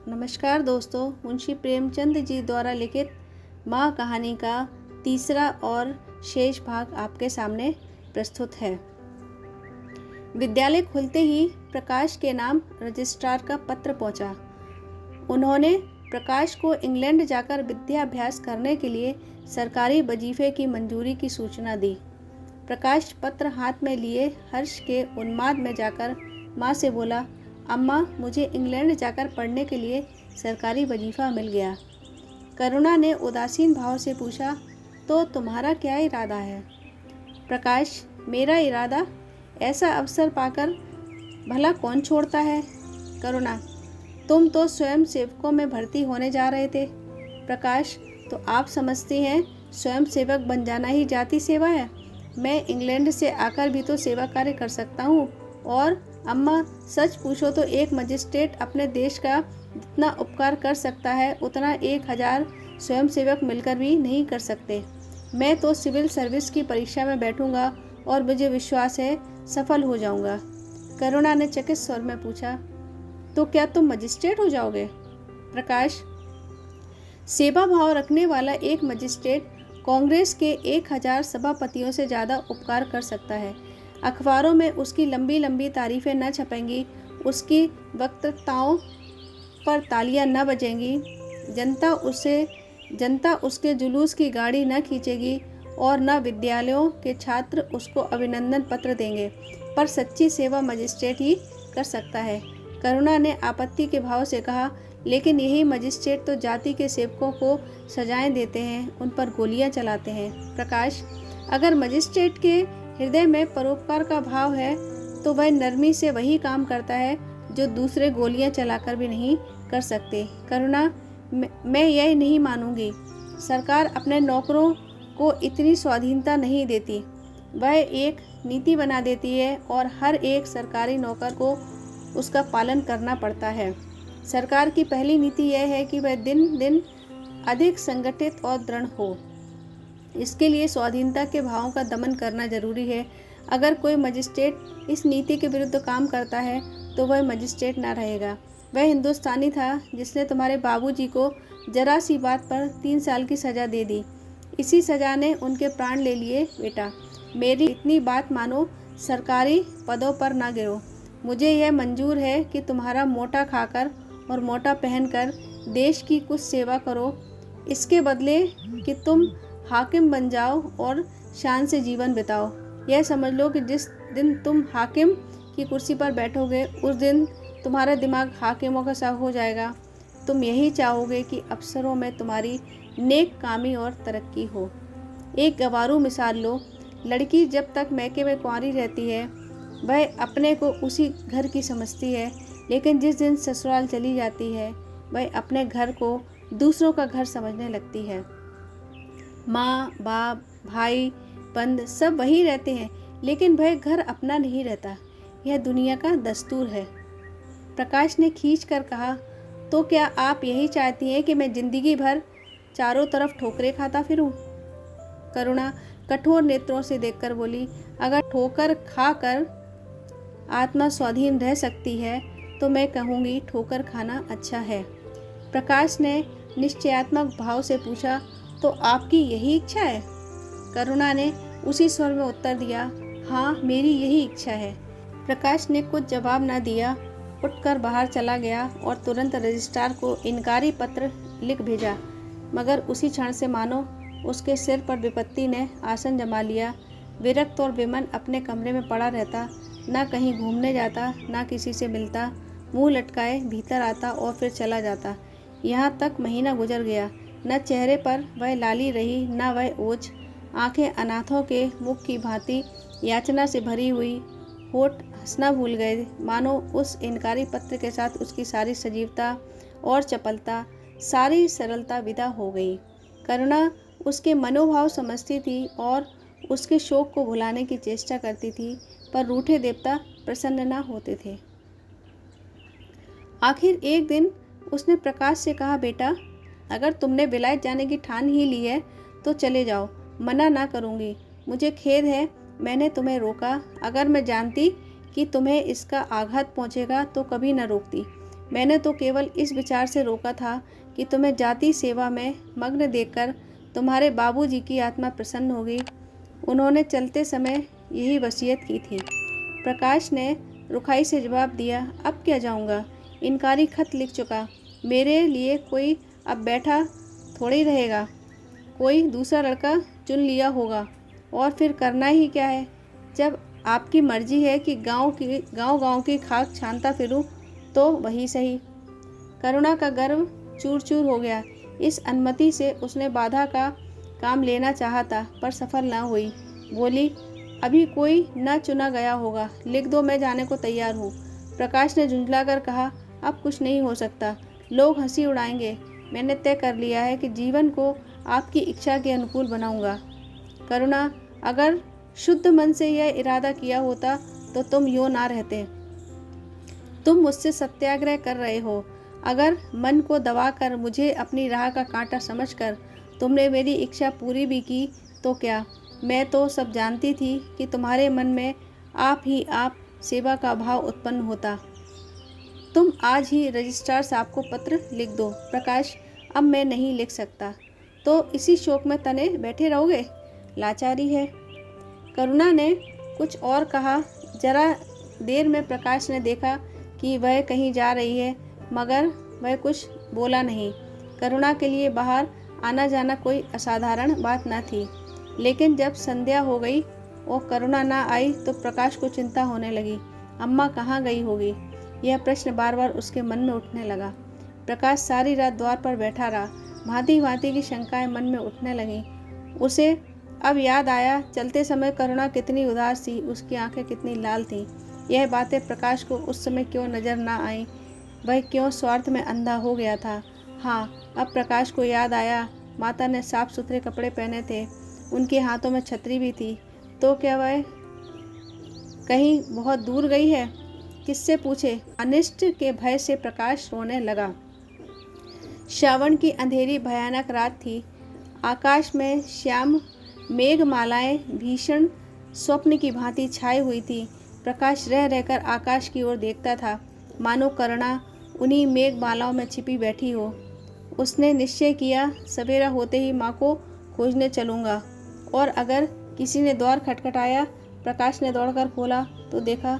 नमस्कार दोस्तों, मुंशी प्रेमचंद जी द्वारा लिखित माँ कहानी का तीसरा और शेष भाग आपके सामने प्रस्तुत है। विद्यालय खुलते ही प्रकाश के नाम रजिस्ट्रार का पत्र पहुंचा। उन्होंने प्रकाश को इंग्लैंड जाकर विद्याभ्यास करने के लिए सरकारी वजीफे की मंजूरी की सूचना दी। प्रकाश पत्र हाथ में लिए हर्ष के उन्माद में जाकर माँ से बोला, अम्मा, मुझे इंग्लैंड जाकर पढ़ने के लिए सरकारी वजीफ़ा मिल गया। करुणा ने उदासीन भाव से पूछा, तो तुम्हारा क्या इरादा है? प्रकाश, मेरा इरादा, ऐसा अवसर पाकर भला कौन छोड़ता है? करुणा, तुम तो स्वयं सेवकों में भर्ती होने जा रहे थे। प्रकाश, तो आप समझती हैं स्वयं सेवक बन जाना ही जाति सेवा है? मैं इंग्लैंड से आकर भी तो सेवा कार्य कर सकता हूँ। और अम्मा, सच पूछो तो एक मजिस्ट्रेट अपने देश का जितना उपकार कर सकता है उतना 1000 स्वयंसेवक मिलकर भी नहीं कर सकते। मैं तो सिविल सर्विस की परीक्षा में बैठूंगा और मुझे विश्वास है सफल हो जाऊंगा। करुणा ने चकित स्वर में पूछा, तो क्या तुम मजिस्ट्रेट हो जाओगे? प्रकाश, सेवा भाव रखने वाला एक मजिस्ट्रेट कांग्रेस के 1000 सभापतियों से ज़्यादा उपकार कर सकता है। अखबारों में उसकी लंबी लंबी तारीफ़ें न छपेंगी, उसकी वक्तृताओं पर तालियां न बजेंगी, जनता उसके जुलूस की गाड़ी न खींचेगी और न विद्यालयों के छात्र उसको अभिनंदन पत्र देंगे, पर सच्ची सेवा मजिस्ट्रेट ही कर सकता है। करुणा ने आपत्ति के भाव से कहा, लेकिन यही मजिस्ट्रेट तो जाति के सेवकों को सजाएं देते हैं, उन पर गोलियां चलाते हैं। प्रकाश, अगर मजिस्ट्रेट के हृदय में परोपकार का भाव है तो वह नरमी से वही काम करता है जो दूसरे गोलियां चलाकर भी नहीं कर सकते। करुणा, मैं यह नहीं मानूंगी। सरकार अपने नौकरों को इतनी स्वाधीनता नहीं देती, वह एक नीति बना देती है और हर एक सरकारी नौकर को उसका पालन करना पड़ता है। सरकार की पहली नीति यह है कि वह दिन दिन अधिक संगठित और दृढ़ हो। इसके लिए स्वाधीनता के भावों का दमन करना जरूरी है। अगर कोई मजिस्ट्रेट इस नीति के विरुद्ध काम करता है तो वह मजिस्ट्रेट ना रहेगा। वह हिंदुस्तानी था जिसने तुम्हारे बाबूजी को जरा सी बात पर 3 साल की सज़ा दे दी। इसी सज़ा ने उनके प्राण ले लिए। बेटा, मेरी इतनी बात मानो, सरकारी पदों पर ना गिरो। मुझे यह मंजूर है कि तुम्हारा मोटा खाकर और मोटा पहनकर देश की कुछ सेवा करो, इसके बदले कि तुम हाकिम बन जाओ और शान से जीवन बिताओ। यह समझ लो कि जिस दिन तुम हाकिम की कुर्सी पर बैठोगे उस दिन तुम्हारा दिमाग हाकिमों का सा हो जाएगा। तुम यही चाहोगे कि अफसरों में तुम्हारी नेक कामी और तरक्की हो। एक गवारू मिसाल लो, लड़की जब तक मैके में कुंवारी रहती है वह अपने को उसी घर की समझती है, लेकिन जिस दिन ससुराल चली जाती है वह अपने घर को दूसरों का घर समझने लगती है। माँ बाप भाई बंद सब वही रहते हैं, लेकिन वह घर अपना नहीं रहता। यह दुनिया का दस्तूर है। प्रकाश ने खींच कर कहा, तो क्या आप यही चाहती हैं कि मैं जिंदगी भर चारों तरफ ठोकरें खाता फिरूं? करुणा कठोर नेत्रों से देखकर बोली, अगर ठोकर खाकर आत्मा स्वाधीन रह सकती है तो मैं कहूँगी ठोकर खाना अच्छा है। प्रकाश ने निश्चयात्मक भाव से पूछा, तो आपकी यही इच्छा है? करुणा ने उसी स्वर में उत्तर दिया, हाँ, मेरी यही इच्छा है। प्रकाश ने कुछ जवाब न दिया, उठकर बाहर चला गया और तुरंत रजिस्ट्रार को इनकारी पत्र लिख भेजा। मगर उसी क्षण से मानो उसके सिर पर विपत्ति ने आसन जमा लिया। विरक्त और विमन अपने कमरे में पड़ा रहता, ना कहीं घूमने जाता, ना किसी से मिलता, मुंह लटकाए भीतर आता और फिर चला जाता। यहाँ तक महीना गुजर गया। न चेहरे पर वह लाली रही, न वह ओज। आंखें अनाथों के मुख की भांति याचना से भरी हुई, होठ हंसना भूल गए, मानो उस इनकारी पत्र के साथ उसकी सारी सजीवता और चपलता, सारी सरलता विदा हो गई। करुणा उसके मनोभाव समझती थी और उसके शोक को भुलाने की चेष्टा करती थी, पर रूठे देवता प्रसन्न न होते थे। आखिर एक दिन उसने प्रकाश से कहा, बेटा, अगर तुमने विलायत जाने की ठान ही ली है तो चले जाओ, मना ना करूँगी। मुझे खेद है मैंने तुम्हें रोका। अगर मैं जानती कि तुम्हें इसका आघात पहुँचेगा तो कभी न रोकती। मैंने तो केवल इस विचार से रोका था कि तुम्हें जाति सेवा में मग्न देखकर तुम्हारे बाबूजी की आत्मा प्रसन्न होगी। उन्होंने चलते समय यही वसीयत की थी। प्रकाश ने रुखाई से जवाब दिया, अब क्या जाऊंगा, इनकारी खत लिख चुका। मेरे लिए कोई अब बैठा थोड़ी रहेगा, कोई दूसरा लड़का चुन लिया होगा और फिर करना ही क्या है। जब आपकी मर्जी है कि गांव की खाक छानता फिरूं तो वही सही। करुणा का गर्व चूर चूर हो गया। इस अनुमति से उसने बाधा का काम लेना चाहा था पर सफल न हुई। बोली, अभी कोई न चुना गया होगा, लिख दो, मैं जाने को तैयार हूँ। प्रकाश ने झुंझलाकर कहा, अब कुछ नहीं हो सकता, लोग हंसी उड़ाएंगे। मैंने तय कर लिया है कि जीवन को आपकी इच्छा के अनुकूल बनाऊंगा। करुणा, अगर शुद्ध मन से यह इरादा किया होता तो तुम यूं ना रहते। तुम मुझसे सत्याग्रह कर रहे हो। अगर मन को दबाकर मुझे अपनी राह का कांटा समझकर तुमने मेरी इच्छा पूरी भी की तो क्या, मैं तो सब जानती थी कि तुम्हारे मन में आप सेवा का भाव उत्पन्न होता। तुम आज ही रजिस्ट्रार साहब को पत्र लिख दो। प्रकाश, अब मैं नहीं लिख सकता। तो इसी शोक में तने बैठे रहोगे, लाचारी है। करुणा ने कुछ और कहा। जरा देर में प्रकाश ने देखा कि वह कहीं जा रही है, मगर वह कुछ बोला नहीं। करुणा के लिए बाहर आना जाना कोई असाधारण बात न थी, लेकिन जब संध्या हो गई और करुणा ना आई तो प्रकाश को चिंता होने लगी। अम्मा कहाँ गई होगी, यह प्रश्न बार बार उसके मन में उठने लगा। प्रकाश सारी रात द्वार पर बैठा रहा। भांति भांति की शंकाएं मन में उठने लगीं। उसे अब याद आया, चलते समय करुणा कितनी उदास थी, उसकी आंखें कितनी लाल थीं। यह बातें प्रकाश को उस समय क्यों नजर ना आईं, वह क्यों स्वार्थ में अंधा हो गया था। हाँ, अब प्रकाश को याद आया, माता ने साफ सुथरे कपड़े पहने थे, उनके हाथों में छतरी भी थी। तो क्या वह कहीं बहुत दूर गई है? किससे पूछे? अनिष्ट के भय से प्रकाश रोने लगा। श्रावण की अंधेरी भयानक रात थी। आकाश में श्याम मेघमालाएं भीषण स्वप्न की भांति छाई हुई थी। प्रकाश रह रहकर आकाश की ओर देखता था, मानो करुणा उन्हीं मेघमालाओं में छिपी बैठी हो। उसने निश्चय किया, सवेरा होते ही माँ को खोजने चलूँगा। और अगर किसी ने द्वार खटखटाया, प्रकाश ने दौड़कर खोला तो देखा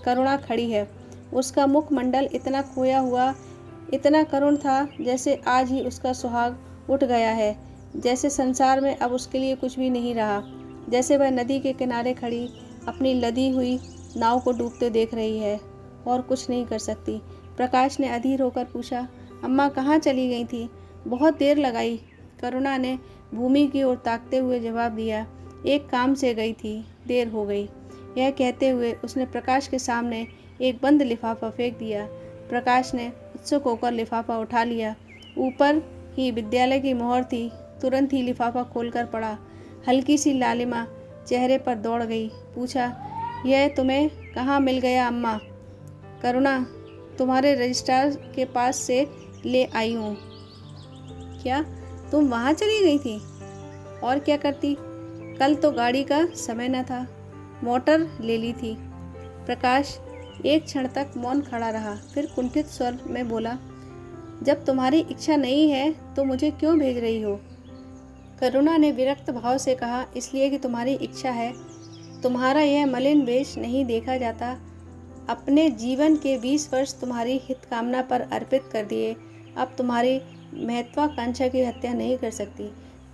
करुणा खड़ी है। उसका मुखमंडल इतना खोया हुआ, इतना करुण था, जैसे आज ही उसका सुहाग उठ गया है, जैसे संसार में अब उसके लिए कुछ भी नहीं रहा, जैसे वह नदी के किनारे खड़ी अपनी लदी हुई नाव को डूबते देख रही है और कुछ नहीं कर सकती। प्रकाश ने अधीर होकर पूछा, अम्मा कहाँ चली गई थी? बहुत देर लगाई। करुणा ने भूमि की ओर ताकते हुए जवाब दिया, एक काम से गई थी, देर हो गई। यह कहते हुए उसने प्रकाश के सामने एक बंद लिफाफा फेंक दिया। प्रकाश ने उत्सुक होकर लिफाफा उठा लिया। ऊपर ही विद्यालय की मोहर थी। तुरंत ही लिफाफा खोलकर पड़ा। हल्की सी लालिमा चेहरे पर दौड़ गई। पूछा, यह तुम्हें कहाँ मिल गया अम्मा? करुणा, तुम्हारे रजिस्ट्रार के पास से ले आई हूँ। क्या तुम वहाँ चली गई थी? और क्या करती? कल तो गाड़ी का समय न था, मोटर ले ली थी। प्रकाश एक क्षण तक मौन खड़ा रहा, फिर कुंठित स्वर में बोला, जब तुम्हारी इच्छा नहीं है तो मुझे क्यों भेज रही हो? करुणा ने विरक्त भाव से कहा, इसलिए कि तुम्हारी इच्छा है। तुम्हारा यह मलिन वेश नहीं देखा जाता। अपने जीवन के 20 वर्ष तुम्हारी हित कामना पर अर्पित कर दिए। अब तुम्हारी महत्वाकांक्षा की हत्या नहीं कर सकती।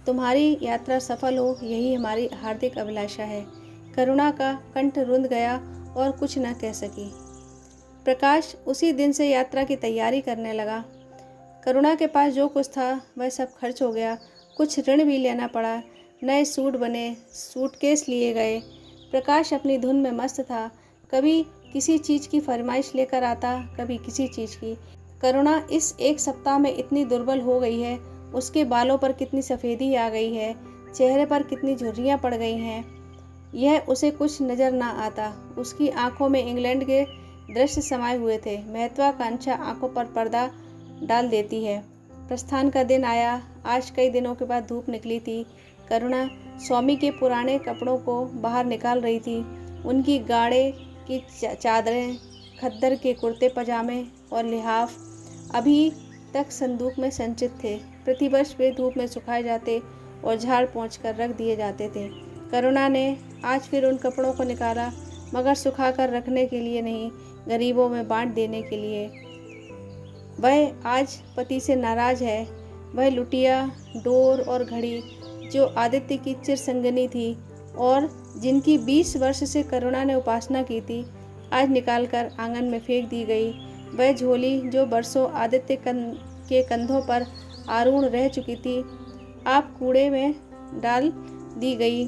तुम्हारी यात्रा सफल हो, यही हमारी हार्दिक अभिलाषा है। करुणा का कंठ रुंध गया और कुछ न कह सकी। प्रकाश उसी दिन से यात्रा की तैयारी करने लगा। करुणा के पास जो कुछ था वह सब खर्च हो गया। कुछ ऋण भी लेना पड़ा। नए सूट बने, सूटकेस लिए गए। प्रकाश अपनी धुन में मस्त था। कभी किसी चीज़ की फरमाइश लेकर आता, कभी किसी चीज़ की। करुणा इस एक सप्ताह में इतनी दुर्बल हो गई है, उसके बालों पर कितनी सफ़ेदी आ गई है, चेहरे पर कितनी झुर्रियाँ पड़ गई हैं, यह उसे कुछ नज़र ना आता। उसकी आंखों में इंग्लैंड के दृश्य समाये हुए थे। महत्वाकांक्षा आंखों पर पर्दा डाल देती है। प्रस्थान का दिन आया। आज कई दिनों के बाद धूप निकली थी। करुणा स्वामी के पुराने कपड़ों को बाहर निकाल रही थी। उनकी गाढ़े की चादरें खद्दर के कुर्ते पजामे और लिहाफ अभी तक संदूक में संचित थे। प्रतिवर्ष वे धूप में सुखाए जाते और झाड़ पोंछ कर रख दिए जाते थे। करुणा ने आज फिर उन कपड़ों को निकाला, मगर सुखाकर रखने के लिए नहीं, गरीबों में बांट देने के लिए। वह आज पति से नाराज है। वह लुटिया, डोर और घड़ी जो आदित्य की चिरसंगिनी थी और जिनकी 20 वर्ष से करुणा ने उपासना की थी, आज निकालकर आंगन में फेंक दी गई। वह झोली जो बरसों आदित्य के कंधों पर आरूढ़ रह चुकी थी, आप कूड़े में डाल दी गई।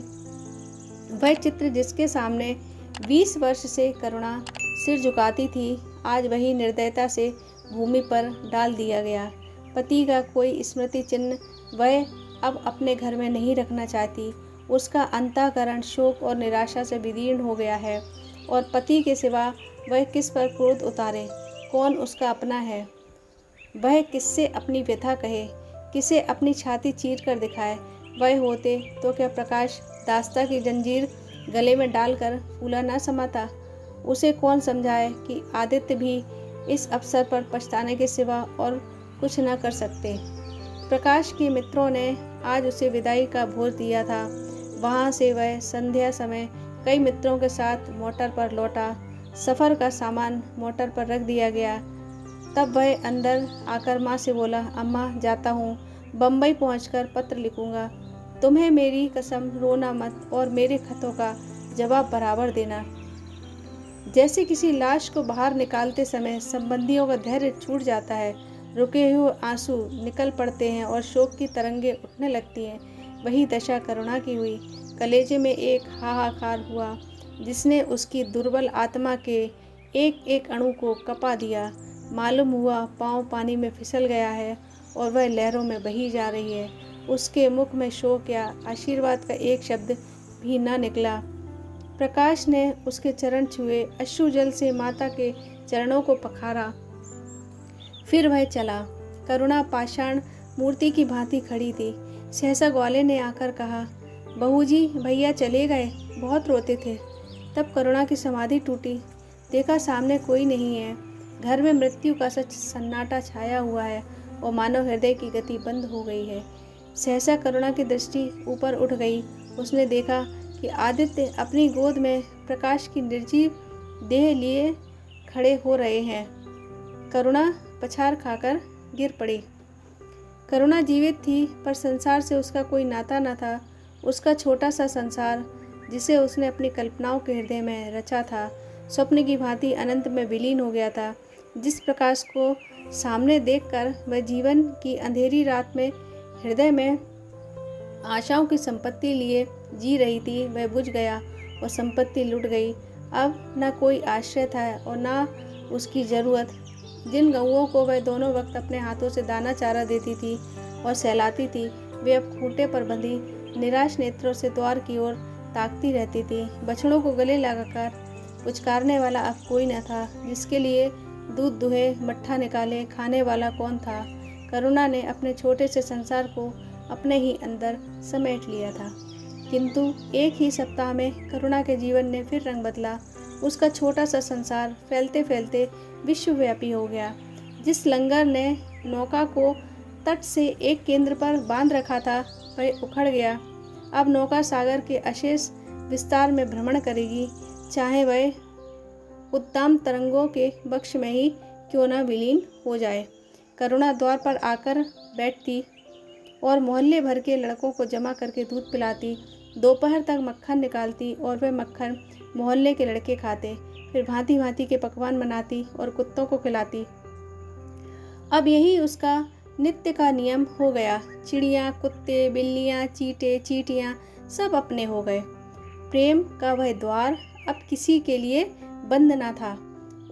वह चित्र जिसके सामने 20 वर्ष से करुणा सिर झुकाती थी, आज वही निर्दयता से भूमि पर डाल दिया गया। पति का कोई स्मृति चिन्ह वह अब अपने घर में नहीं रखना चाहती। उसका अंतःकरण शोक और निराशा से विदीर्ण हो गया है और पति के सिवा वह किस पर क्रोध उतारे, कौन उसका अपना है। वह किससे अपनी व्यथा कहे, किसे अपनी छाती चीर कर दिखाए। वह होते तो क्या प्रकाश दास्ता की जंजीर गले में डालकर फूला न समाता। उसे कौन समझाए कि आदित्य भी इस अवसर पर पछताने के सिवा और कुछ न कर सकते। प्रकाश के मित्रों ने आज उसे विदाई का भोज दिया था। वहाँ से वह संध्या समय कई मित्रों के साथ मोटर पर लौटा। सफ़र का सामान मोटर पर रख दिया गया। तब वह अंदर आकर माँ से बोला, अम्मा जाता हूँ, बम्बई पहुँचकर पत्र लिखूँगा। तुम्हें मेरी कसम, रोना मत और मेरे खतों का जवाब बराबर देना। जैसे किसी लाश को बाहर निकालते समय संबंधियों का धैर्य छूट जाता है, रुके हुए आंसू निकल पड़ते हैं और शोक की तरंगें उठने लगती हैं, वही दशा करुणा की हुई। कलेजे में एक हाहाकार हुआ जिसने उसकी दुर्बल आत्मा के एक एक अणु को कपा दिया। मालूम हुआ पाँव पानी में फिसल गया है और वह लहरों में बही जा रही है। उसके मुख में शोक या आशीर्वाद का एक शब्द भी न निकला। प्रकाश ने उसके चरण छुए, अश्रु जल से माता के चरणों को पखारा, फिर वह चला। करुणा पाषाण मूर्ति की भांति खड़ी थी। सहसा ग्वाले ने आकर कहा, बहू जी भैया चले गए, बहुत रोते थे। तब करुणा की समाधि टूटी। देखा सामने कोई नहीं है। घर में मृत्यु का सच सन्नाटा छाया हुआ है और मानव हृदय की गति बंद हो गई है। सहसा करुणा की दृष्टि ऊपर उठ गई। उसने देखा कि आदित्य अपनी गोद में प्रकाश की निर्जीव देह लिए खड़े हो रहे हैं। करुणा पछाड़ खाकर गिर पड़ी। करुणा जीवित थी, पर संसार से उसका कोई नाता न था। उसका छोटा सा संसार जिसे उसने अपनी कल्पनाओं के हृदय में रचा था, स्वप्न की भांति अनंत में विलीन हो गया था। जिस प्रकाश को सामने देखकर वह जीवन की अंधेरी रात में हृदय में आशाओं की संपत्ति लिए जी रही थी, वह बुझ गया और संपत्ति लुट गई। अब न कोई आश्रय था और न उसकी ज़रूरत। जिन गऊओं को वह दोनों वक्त अपने हाथों से दाना चारा देती थी और सहलाती थी, वे अब खूंटे पर बंधी निराश नेत्रों से द्वार की ओर ताकती रहती थी। बछड़ों को गले लगाकर पुचकारने वाला अब कोई न था। जिसके लिए दूध दुहे, मट्ठा निकाले, खाने वाला कौन था। करुणा ने अपने छोटे से संसार को अपने ही अंदर समेट लिया था। किंतु एक ही सप्ताह में करुणा के जीवन ने फिर रंग बदला। उसका छोटा सा संसार फैलते फैलते विश्वव्यापी हो गया। जिस लंगर ने नौका को तट से एक केंद्र पर बांध रखा था, वह उखड़ गया। अब नौका सागर के अशेष विस्तार में भ्रमण करेगी, चाहे वह उद्दाम तरंगों के वक्ष में ही क्यों न विलीन हो जाए। करुणा द्वार पर आकर बैठती और मोहल्ले भर के लड़कों को जमा करके दूध पिलाती। दोपहर तक मक्खन निकालती और वह मक्खन मोहल्ले के लड़के खाते। फिर भांति भांति के पकवान बनाती और कुत्तों को खिलाती। अब यही उसका नित्य का नियम हो गया। चिड़ियाँ, कुत्ते, बिल्लियाँ, चींटे, चींटियाँ सब अपने हो गए। प्रेम का वह द्वार अब किसी के लिए बंद न था।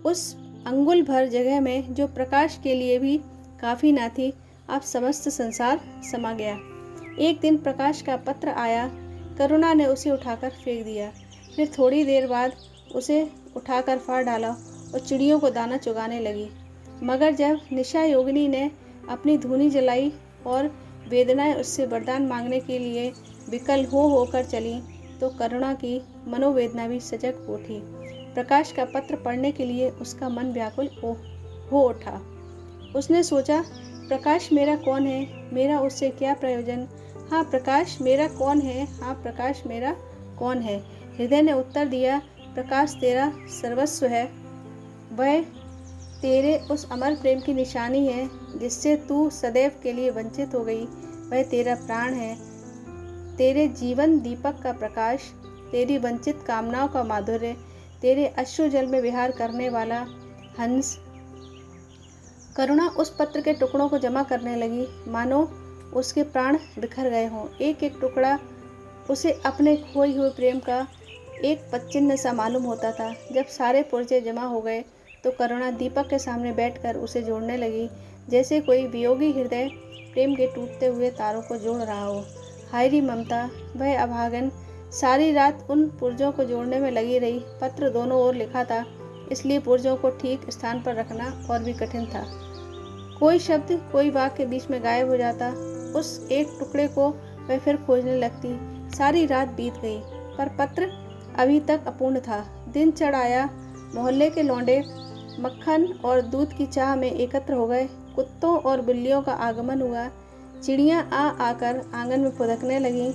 उस अंगुल भर जगह में जो प्रकाश के लिए भी काफ़ी न थी, अब समस्त संसार समा गया। एक दिन प्रकाश का पत्र आया। करुणा ने उसे उठाकर फेंक दिया। फिर थोड़ी देर बाद उसे उठाकर फाड़ डाला और चिड़ियों को दाना चुगाने लगी। मगर जब निशा योगिनी ने अपनी धूनी जलाई और वेदनाएं उससे वरदान मांगने के लिए विकल होकर चली, तो करुणा की मनोवेदना भी सजग उठी। प्रकाश का पत्र पढ़ने के लिए उसका मन व्याकुल हो उठा। उसने सोचा, प्रकाश मेरा कौन है, मेरा उससे क्या प्रयोजन। हाँ प्रकाश मेरा कौन है, हाँ प्रकाश मेरा कौन है। हृदय ने उत्तर दिया, प्रकाश तेरा सर्वस्व है, वह तेरे उस अमर प्रेम की निशानी है जिससे तू सदैव के लिए वंचित हो गई। वह तेरा प्राण है, तेरे जीवन दीपक का प्रकाश, तेरी वंचित कामनाओं का माधुर्य, तेरे अश्रु जल में विहार करने वाला हंस। करुणा उस पत्र के टुकड़ों को जमा करने लगी, मानो उसके प्राण बिखर गए हों। एक एक टुकड़ा उसे अपने खोए हुए प्रेम का एक पदचिह्न सा मालूम होता था। जब सारे पुर्जे जमा हो गए तो करुणा दीपक के सामने बैठकर उसे जोड़ने लगी, जैसे कोई वियोगी हृदय प्रेम के टूटते हुए तारों को जोड़ रहा हो। हायरी ममता, वह अभागन सारी रात उन पुर्जों को जोड़ने में लगी रही। पत्र दोनों ओर लिखा था, इसलिए पुर्जों को ठीक स्थान पर रखना और भी कठिन था। कोई शब्द, कोई वाक्य बीच में गायब हो जाता। उस एक टुकड़े को वह फिर खोजने लगती। सारी रात बीत गई पर पत्र अभी तक अपूर्ण था। दिन चढ़ आया। मोहल्ले के लौंडे मक्खन और दूध की चाह में एकत्र हो गए। कुत्तों और बिल्लियों का आगमन हुआ। चिड़ियाँ आकर आंगन में फुदकने लगीं।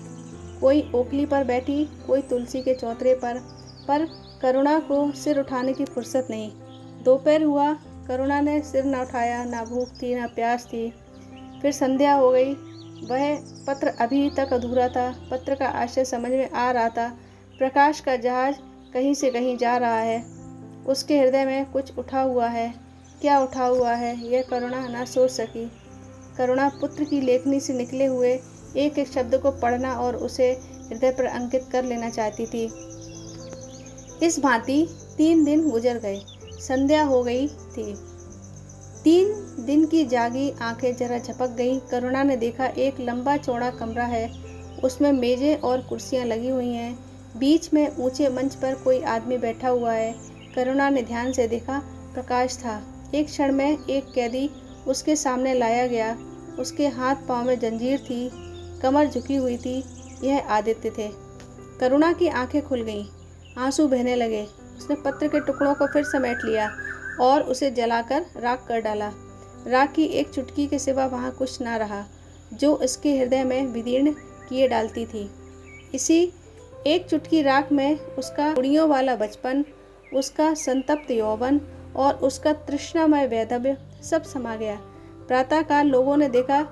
कोई ओखली पर बैठी, कोई तुलसी के चौतरे पर करुणा को सिर उठाने की फुर्सत नहीं। दोपहर हुआ, करुणा ने सिर न उठाया। ना भूख थी, ना प्यास थी। फिर संध्या हो गई। वह पत्र अभी तक अधूरा था। पत्र का आशय समझ में आ रहा था। प्रकाश का जहाज कहीं से कहीं जा रहा है। उसके हृदय में कुछ उठा हुआ है। क्या उठा हुआ है, यह करुणा न सोच सकी। करुणा पुत्र की लेखनी से निकले हुए एक एक शब्द को पढ़ना और उसे हृदय पर अंकित कर लेना चाहती थी। इस भांति 3 दिन गुजर गए। संध्या हो गई थी। 3 दिन की जागी आंखें जरा झपक गईं। करुणा ने देखा, एक लंबा चौड़ा कमरा है। उसमें मेजें और कुर्सियां लगी हुई हैं। बीच में ऊंचे मंच पर कोई आदमी बैठा हुआ है। करुणा ने ध्यान से देखा, प्रकाश था। एक क्षण में एक कैदी उसके सामने लाया गया। उसके हाथ पांव में जंजीर थी, कमर झुकी हुई थी। यह आदित्य थे। करुणा की आंखें खुल गईं, आंसू बहने लगे। उसने पत्र के टुकड़ों को फिर समेट लिया और उसे जलाकर राख कर डाला। राख की एक चुटकी के सिवा वहाँ कुछ न रहा जो उसके हृदय में विदीर्ण किए डालती थी। इसी एक चुटकी राख में उसका उड़ियों वाला बचपन, उसका संतप्त यौवन और उसका तृष्णामय वैधव्य सब समा गया। प्रातःकाल लोगों ने देखा,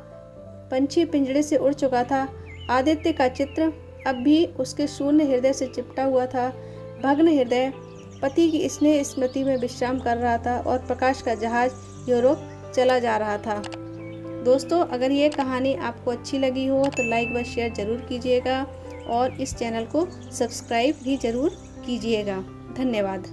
पंछी पिंजड़े से उड़ चुका था। आदित्य का चित्र अब भी उसके शून्य हृदय से चिपटा हुआ था। भग्न हृदय पति की स्नेह स्मृति में विश्राम कर रहा था और प्रकाश का जहाज यूरोप चला जा रहा था। दोस्तों, अगर ये कहानी आपको अच्छी लगी हो तो लाइक व शेयर ज़रूर कीजिएगा और इस चैनल को सब्सक्राइब भी ज़रूर कीजिएगा। धन्यवाद।